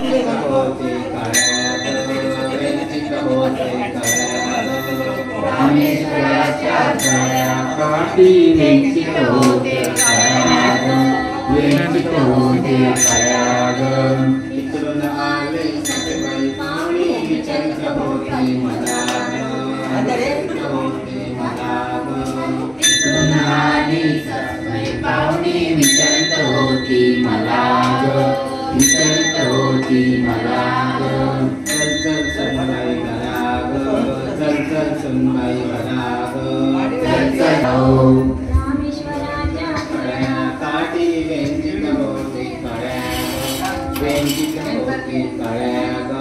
होते कळ्याग वेंचित होते कळ्याग रामेश्वराच्या तळ्याकाठी वेंचित होते कळ्याग वेंचित होते कळ्याग इकडून आले सगळे पाणी विचारित होते मलाग होते मलाग इकडून आले सगळे पाणी विचारित होती मलाग विचारित होती मलाग चल चल सुनबाई घराग चल चल सुनबाई घराग चल चल रामेश्वराच्या तळ्याकाठी वेंचित होती कळ्याग वेंचित होती कळ्याग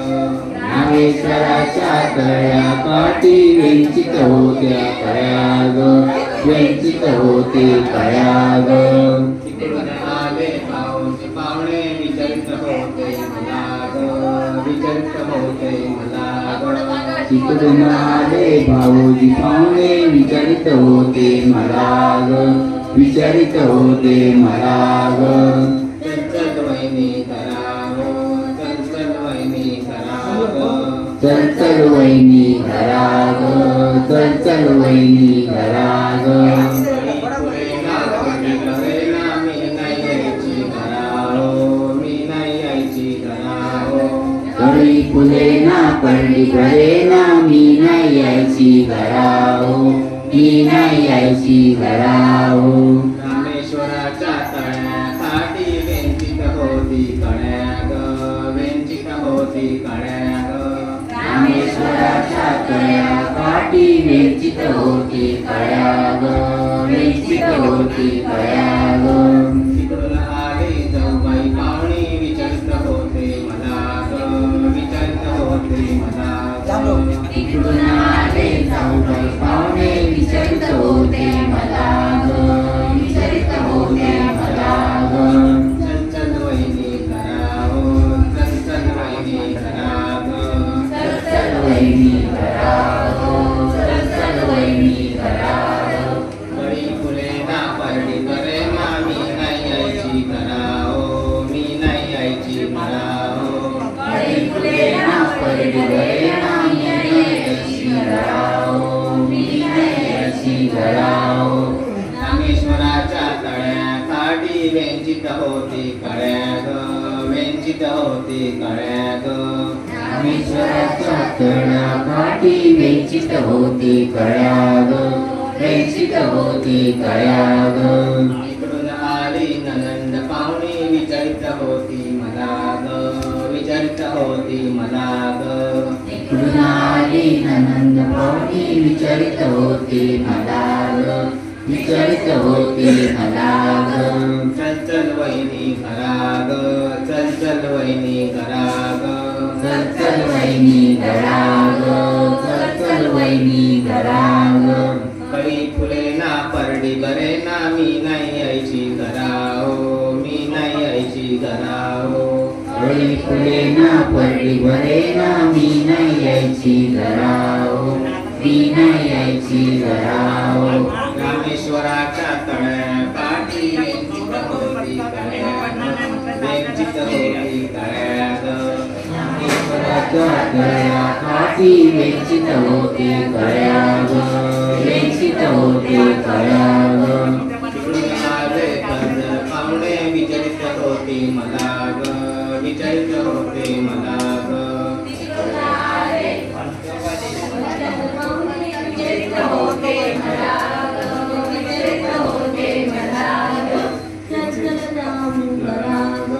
रामेश्वराच्या तळ्याकाठी वेंचित होत्या कळ्याग वेंचित होते कळ्याग इकडून आले भाऊजी पाहुणे विचारित होते मलाग विचारित होते मलाग इकडून आले भाऊजी पाहुणे विचारित होते मलाग विचारित होते मलाग चल चल वहिनी घराग चल चल वहिनी घराग चल चल वहिनी घराग चल चल वहिनी घराग कळी फुले ना पडली घरे ना मी नाही यायची घराओ मी नाही यायची घराओ रामेश्वराच्या तळ्याकाठी वेंचित होती कळ्याग वेंचित होती कळ्याग रामेश्वराच्या तळ्याकाठी वेंचित होती कळ्याग वेंचित होती कळ्याग इकडून आले जाऊबाई पाहुणे विचारित होते मलाग विचारित होते मलाग इकडून आले जाऊबाई पाहुणे विचारित होते मलाग विचारित होते मलाग चल चल वहिनी घराओ चल चल वहिनी घराग चल चल वहिनी घराओ चल चल वहिनी घराग कळी फुले ना परडी करे ना मी नाही यायची घराओ मी नाही यायची घराओ कळी फुले ना परडी करे ना मी नाही यायची घराओ मी नाही यायची घराओ रामेश्वराच्या तळ्याकाठी वेंचित होती कळ्याग वेंचित होती कळ्याग रामेश्वराच्या तळ्याकाठी वेंचित होती कळ्याग वेंचित होती कळ्याग इकडून आली ननंद पाहुणी विचारित होती मलाग विचारित होती मलाग इकडून आली ननंद पाहुणी विचारित होती मलाग विचारित होती मलाग चल चल वहिनी घराग चल चल वहिनी घराग चल चल वहिनी घराग चल चल वहिनी घराग कळी फुले ना परडी बरे ना मी नाही यायची घराओ मी नाही यायची घराओ कळी फुले ना परडी बरे ना मी नाही यायची घराओ मी नाही यायची घराओ रामेश्वराच्या तळ्याकाठी वेंचित होती कळ्याग वेंचित होती कळ्याग रामेश्वराच्या तळ्याकाठी वेंचित होती कळ्याग वेंचित होती कळ्याग इकडून आले कर्जत पाहुणे विचारित होती मलाग विचारित होते मलाग इकडून आले विचारित होते मलाग विचारित होते मलाग चल चल जाऊ घराग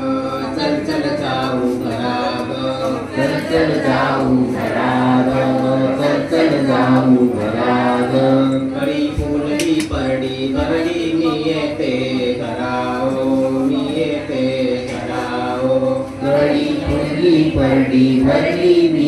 चल चल जाऊ घराग चल चल जाऊ घराग चल चल जाऊ घराग कळी फुलली परडी भरली मी येते घराओ मी येते घराओ कळी फुलली परडी भरली मी